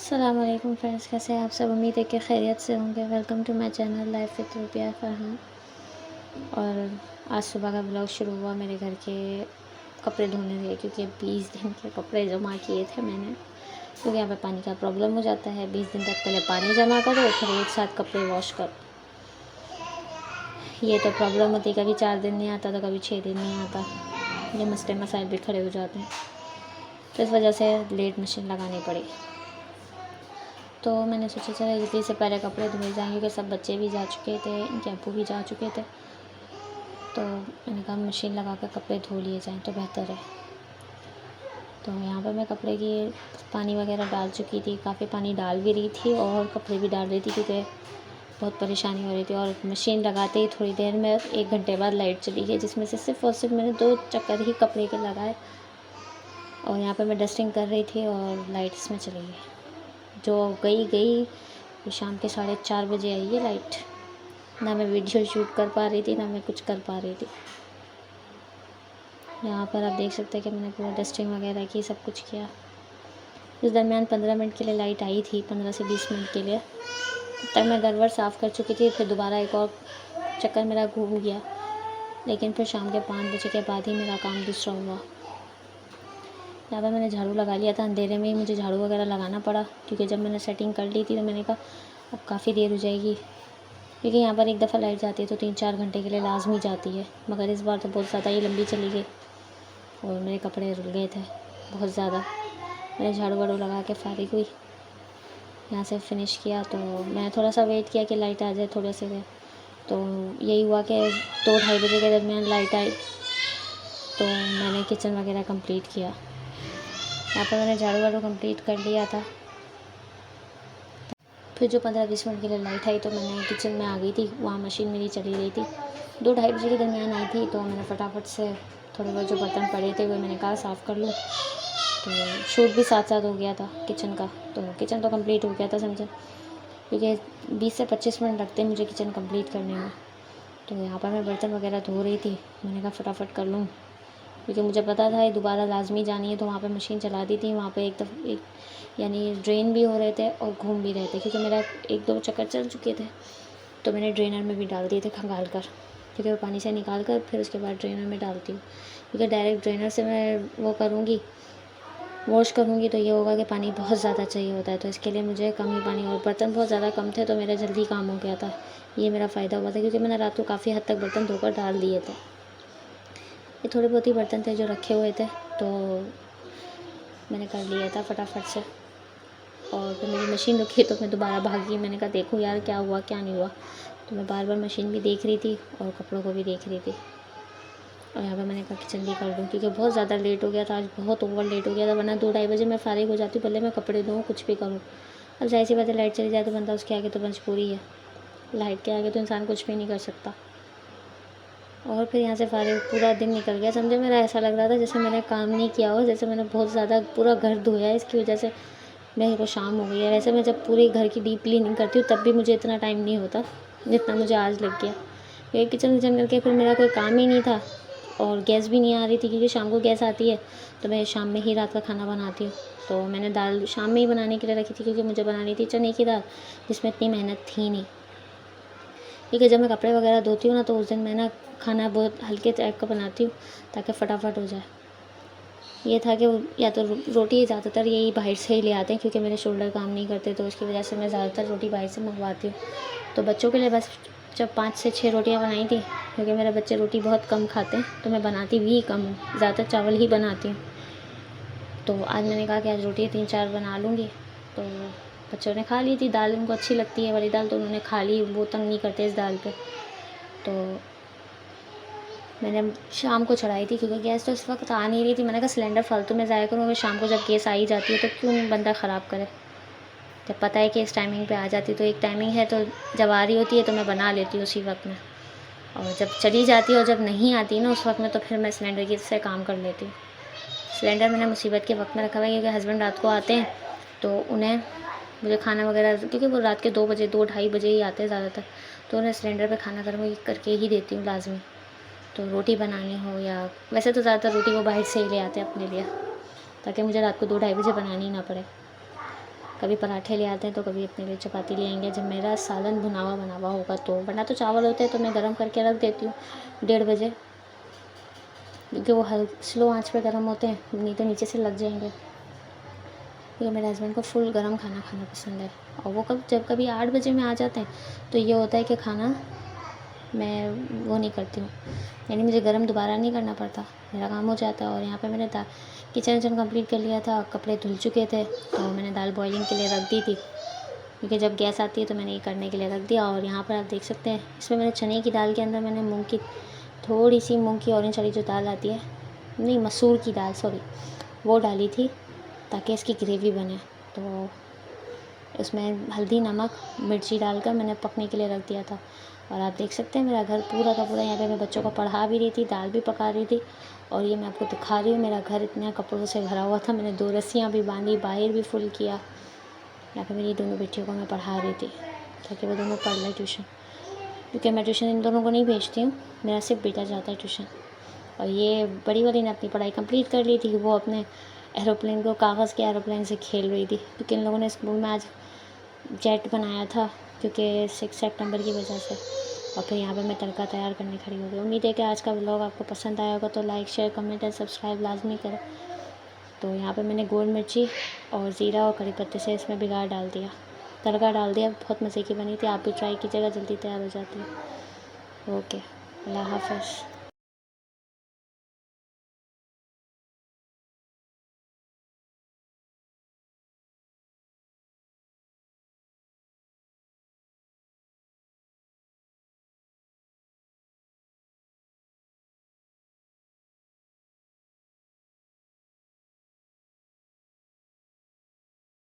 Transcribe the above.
अस्सलाम वालेकुम फ्रेंड्स, कैसे हैं आप सब। उम्मीद है कि खैरियत से होंगे। Welcome to my channel life with Rubiya Farhan. और आज सुबह का ब्लॉग शुरू हुआ मेरे घर के कपड़े धोने से, क्योंकि 20 दिन के कपड़े जमा किए थे मैंने, क्योंकि यहाँ पे पानी का प्रॉब्लम हो जाता है। 20 दिन तक पहले पानी जमा करो, फिर एक साथ कपड़े वॉश करो। ये तो प्रॉब्लम होती है, कभी 4 दिन नहीं आता तो कभी 6 दिन नहीं आता। ये मसले मसाइल भी खड़े हो जाते हैं, तो इस वजह से लेट मशीन लगानी पड़ी। तो मैंने सोचा चलो जल्दी से पहले कपड़े धोए जाएँ, क्योंकि सब बच्चे भी जा चुके थे, इनके अब्बू भी जा चुके थे। तो मैंने कहा मशीन लगा कर कपड़े धो लिए जाएँ तो बेहतर है। तो यहाँ पर मैं कपड़े की पानी वगैरह डाल चुकी थी, काफ़ी पानी डाल भी रही थी और कपड़े भी डाल रही थी, क्योंकि बहुत परेशानी हो रही थी। और मशीन लगाते ही थोड़ी देर में 1 घंटे बाद लाइट चली गई, जिसमें से सिर्फ़ और सिर्फ मैंने 2 चक्कर ही कपड़े के लगाए। और यहाँ पर मैं डस्टिंग कर रही थी और लाइट इसमें चली गई। जो गई तो शाम के 4:30 बजे आई है लाइट। ना मैं वीडियो शूट कर पा रही थी, ना मैं कुछ कर पा रही थी। यहाँ पर आप देख सकते हैं कि मैंने पूरा डस्टिंग वगैरह की, सब कुछ किया। इस दरमियान 15 मिनट के लिए लाइट आई थी, 15 से 20 मिनट के लिए। तब तक मैं घर वर साफ़ कर चुकी थी। फिर दोबारा एक और चक्कर मेरा घूम गया, लेकिन फिर शाम के 5 बजे के बाद ही मेरा काम दूसरा हुआ। यहाँ पर मैंने झाड़ू लगा लिया था, अंधेरे में ही मुझे झाड़ू वगैरह लगाना पड़ा, क्योंकि जब मैंने सेटिंग कर ली थी तो मैंने कहा अब काफ़ी देर हो जाएगी, क्योंकि यहाँ पर एक दफ़ा लाइट जाती है तो 3-4 घंटे के लिए लाजमी जाती है। मगर इस बार तो बहुत ज़्यादा ही लंबी चली गई और मेरे कपड़े रुल गए थे बहुत ज़्यादा। मैंने झाड़ू वाड़ू लगा के फारिग हुई, यहाँ से फ़िनिश किया। तो मैं थोड़ा सा वेट किया कि लाइट आ जाए थोड़े से देर। तो यही हुआ कि 2-2:30 बजे के दरमियान लाइट आई, तो मैंने किचन वगैरह कंप्लीट किया। यहाँ पर मैंने झाड़ू वाड़ू कंप्लीट कर लिया था। फिर जो 15-20 मिनट के लिए लाइट आई तो मैंने किचन में आ गई थी, वहाँ मशीन मेरी चली रही थी। 2-2:30 बजे के दरमियान आई थी, तो मैंने फटाफट से थोड़े बहुत जो बर्तन पड़े थे वो मैंने कहा साफ़ कर लूँ। तो शूट भी साथ साथ हो गया था किचन का, तो किचन तो कंप्लीट हो गया था समझे, क्योंकि 20 से 25 मिनट लगते हैं मुझे किचन कंप्लीट करने में। तो यहाँ पर मैं बर्तन वगैरह धो रही थी, मैंने कहा फटाफट कर लूँ, क्योंकि मुझे पता था ये दोबारा लाजमी जानी है। तो वहाँ पे मशीन चला दी थी, वहाँ पे एक यानी ड्रेन भी हो रहे थे और घूम भी रहे थे, क्योंकि मेरा 1-2 चक्कर चल चुके थे। तो मैंने ड्रेनर में भी डाल दिए थे खंगाल कर, क्योंकि वो पानी से निकाल कर फिर उसके बाद ड्रेनर में डालती हूँ, क्योंकि डायरेक्ट ड्रेनर से मैं वो करूँगी, वॉश करूँगी तो ये होगा कि पानी बहुत ज़्यादा चाहिए होता है। तो इसके लिए मुझे कम ही पानी, और बर्तन बहुत ज़्यादा कम थे तो मेरा जल्दी काम हो गया था। ये मेरा फ़ायदा हुआ था, क्योंकि मैंने रात को काफ़ी हद तक बर्तन धोकर डाल दिए थे। ये थोड़े बहुत ही बर्तन थे जो रखे हुए थे, तो मैंने कर लिया था फटाफट से। और फिर मेरी मशीन रुकी तो मैं दोबारा भागी, मैंने कहा देखूँ यार क्या हुआ क्या नहीं हुआ। तो मैं बार बार मशीन भी देख रही थी और कपड़ों को भी देख रही थी। और यहाँ पर मैंने कहा किचन भी कर दूँ, क्योंकि बहुत ज़्यादा लेट हो गया था आज, बहुत ओवर लेट हो गया था। वरना 2-2:30 बजे मैं फारिग हो जाती, भले मैं कपड़े धोऊँ कुछ भी करूँ। अब जाहिर सी बात है लाइट चली जाए तो बंदा उसके आगे तो मजबूरी है, लाइट के आगे तो इंसान कुछ भी नहीं कर सकता। और फिर यहाँ से फारिग पूरा दिन निकल गया समझे। मेरा ऐसा लग रहा था जैसे मैंने काम नहीं किया हो, जैसे मैंने बहुत ज़्यादा पूरा घर धोया है, इसकी वजह से मेरे को शाम हो गई है। वैसे मैं जब पूरे घर की डीप क्लीनिंग करती हूँ तब भी मुझे इतना टाइम नहीं होता जितना मुझे आज लग गया। ये किचन करके फिर मेरा कोई काम ही नहीं था, और गैस भी नहीं आ रही थी, क्योंकि शाम को गैस आती है तो मैं शाम में ही रात का खाना बनाती हूँ। तो मैंने दाल शाम में ही बनाने के लिए रखी थी, क्योंकि मुझे बनानी थी चने की दाल, जिसमें इतनी मेहनत थी नहीं। क्योंकि जब मैं कपड़े वगैरह धोती हूँ ना, तो उस दिन मैं ना खाना बहुत हल्के टाइप का बनाती हूँ, ताकि फटाफट हो जाए। ये था कि या तो रोटी ज़्यादातर यही बाहर से ही ले आते हैं, क्योंकि मेरे शोल्डर काम नहीं करते, तो उसकी वजह से मैं ज़्यादातर रोटी बाहर से मंगवाती हूँ। तो बच्चों के लिए बस जब 5 से 6 रोटियाँ बनाई थी, क्योंकि मेरे बच्चे रोटी बहुत कम खाते हैं, तो मैं बनाती भी कम हूँ, ज़्यादातर चावल ही बनाती हूँ। तो आज मैंने कहा कि आज रोटी 3-4 बना लूँगी। तो बच्चों ने खा ली थी, दाल उनको अच्छी लगती है वाली दाल, तो उन्होंने खा ली, वो तंग नहीं करते इस दाल पे। तो मैंने शाम को चढ़ाई थी, क्योंकि गैस तो इस वक्त आ नहीं रही थी। मैंने कहा सिलेंडर फालतू में ज़ाया करूँ, अगर शाम को जब गैस आ ही जाती है तो क्यों बंदा ख़राब करे। जब पता है कि इस टाइमिंग पे आ जाती, तो एक टाइमिंग है, तो जब आ रही होती है तो मैं बना लेती हूँ उसी वक्त में, और जब चली जाती है और जब नहीं आती ना उस वक्त में, तो फिर मैं सिलेंडर की से काम कर लेती हूँ। सिलेंडर मैंने मुसीबत के वक्त में रखा हुआ है, क्योंकि हस्बैंड रात को आते हैं तो उन्हें मुझे खाना वगैरह, क्योंकि वो रात के 2 बजे 2-2:30 बजे ही आते हैं ज़्यादातर, तो उन्हें सिलेंडर पे खाना गर्म करके ही देती हूँ लाजमी। तो रोटी बनानी हो, या वैसे तो ज़्यादातर रोटी वो बाहर से ही ले आते हैं अपने लिए, ताकि मुझे रात को 2-2:30 बजे बनानी ना पड़े। कभी पराठे ले आते हैं तो कभी अपने लिए चपाती ले आएंगे जब मेरा सालन भुना हुआ बना हुआ होगा तो, वरना तो चावल होते हैं तो मैं गर्म करके रख देती हूँ 1:30 बजे, क्योंकि वो स्लो आंच पे गर्म होते हैं, नहीं तो नीचे से लग जाएंगे। क्योंकि मेरे हस्बैंड को फुल गर्म खाना खाना पसंद है, और वो जब कभी 8 बजे में आ जाते हैं तो ये होता है कि खाना मैं वो नहीं करती हूँ, यानी मुझे गर्म दोबारा नहीं करना पड़ता, मेरा काम हो जाता है। और यहाँ पे मैंने किचन कंप्लीट कर लिया था, कपड़े धुल चुके थे तो मैंने दाल बॉइलिंग के लिए रख दी थी, क्योंकि जब गैस आती है तो मैंने ये करने के लिए रख दिया। और यहाँ पर आप देख सकते हैं इसमें मैंने चने की दाल के अंदर मैंने थोड़ी सी मूँग की ऑरेंज वाली जो दाल आती है, नहीं मसूर की दाल सॉरी, वो डाली थी ताकि इसकी ग्रेवी बने। तो उसमें हल्दी नमक मिर्ची डालकर मैंने पकने के लिए रख दिया था। और आप देख सकते हैं मेरा घर पूरा का पूरा, यहाँ पे मैं बच्चों को पढ़ा भी रही थी, दाल भी पका रही थी, और ये मैं आपको दिखा रही हूँ मेरा घर इतना कपड़ों से भरा हुआ था। मैंने 2 रस्सियाँ भी बांधी, बाहर भी फुल किया। यहाँ पे मेरी दोनों बेटियों को मैं पढ़ा रही थी ताकि वो दोनों पढ़ लें ट्यूशन, क्योंकि मैं ट्यूशन इन दोनों को नहीं भेजती हूँ, मेरा सिर्फ बेटा जाता है ट्यूशन। और ये बड़ी वाली ने अपनी पढ़ाई कंप्लीट कर ली थी, वो अपने एरोप्लेन को, कागज़ के एरोप्लेन से खेल रही थी, क्योंकि इन लोगों ने स्कूल में आज जेट बनाया था क्योंकि 6 सितंबर की वजह से। और फिर यहाँ पे मैं तड़का तैयार करने खड़ी हो गई। उम्मीद है कि आज का व्लॉग आपको पसंद आया होगा, तो like share comment and subscribe लाजमी करें। तो यहाँ पे मैंने गोल मिर्ची और ज़ीरा और कड़ी पत्ते से इसमें बिगाड़ डाल दिया, तड़का डाल दिया, बहुत मज़े की बनी थी। आप भी ट्राई कीजिएगा, जल्दी तैयार हो जाती है। ओके, अल्लाह हाफ़िज़।